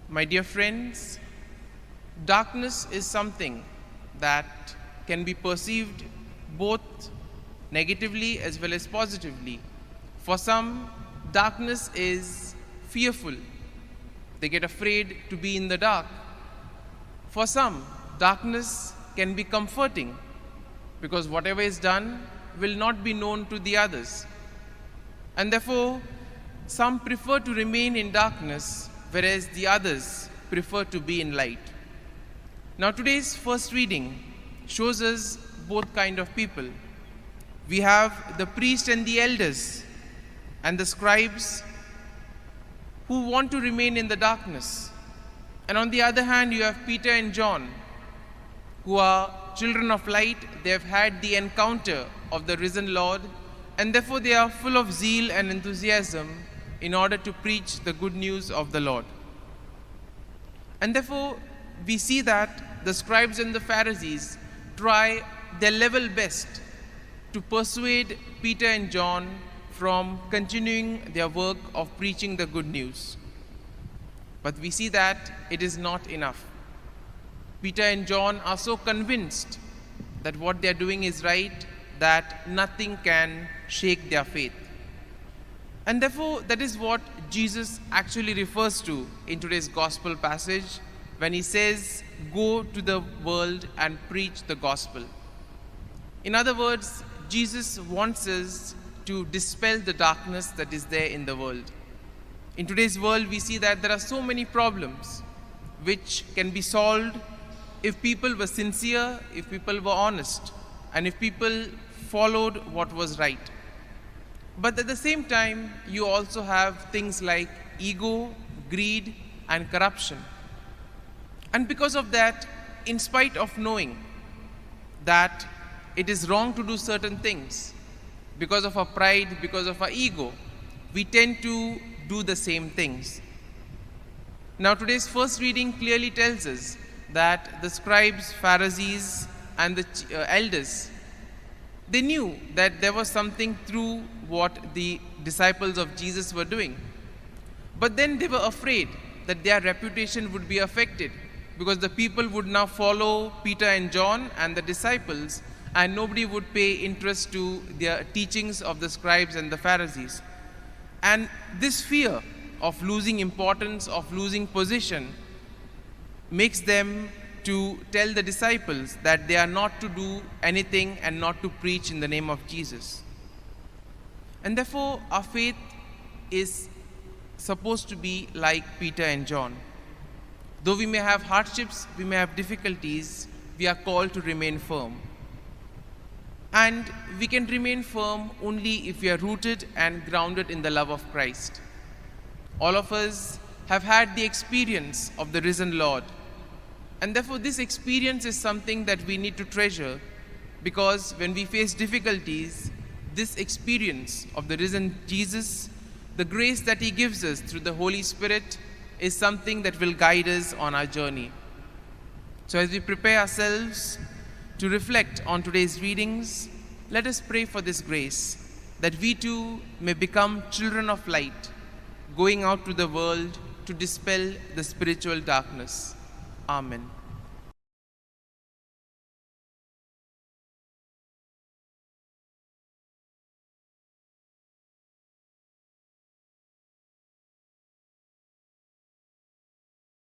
My dear friends, darkness is something that can be perceived both negatively as well as positively. For some, darkness is fearful. They get afraid to be in the dark. For some, darkness can be comforting because whatever is done will not be known to the others. And therefore, some prefer to remain in darkness, whereas the others prefer to be in light. Now today's first reading shows us both kind of people. We have the priest and the elders and the scribes who want to remain in the darkness. And on the other hand, you have Peter and John, who are children of light. They have had the encounter of the risen Lord, and therefore they are full of zeal and enthusiasm in order to preach the good news of the Lord. And therefore, we see that the scribes and the Pharisees try their level best to persuade Peter and John from continuing their work of preaching the good news. But we see that it is not enough. Peter and John are so convinced that what they are doing is right that nothing can shake their faith. And therefore, that is what Jesus actually refers to in today's gospel passage when he says, "Go to the world and preach the gospel." In other words, Jesus wants us to dispel the darkness that is there in the world. In today's world, we see that there are so many problems which can be solved if people were sincere, if people were honest, and if people followed what was right. But at the same time, you also have things like ego, greed, and corruption. And because of that, in spite of knowing that it is wrong to do certain things, because of our pride, because of our ego, we tend to do the same things. Now today's first reading clearly tells us that the scribes, Pharisees, and the elders, they knew that there was something through what the disciples of Jesus were doing. But then they were afraid that their reputation would be affected because the people would now follow Peter and John and the disciples, and nobody would pay interest to their teachings of the scribes and the Pharisees. And this fear of losing importance, of losing position, makes them to tell the disciples that they are not to do anything and not to preach in the name of Jesus. And therefore, our faith is supposed to be like Peter and John. Though we may have hardships, we may have difficulties, we are called to remain firm. And we can remain firm only if we are rooted and grounded in the love of Christ. All of us have had the experience of the risen Lord. And therefore, this experience is something that we need to treasure, because when we face difficulties, this experience of the risen Jesus, the grace that he gives us through the Holy Spirit, is something that will guide us on our journey. So as we prepare ourselves to reflect on today's readings, let us pray for this grace, that we too may become children of light, going out to the world to dispel the spiritual darkness. Amen.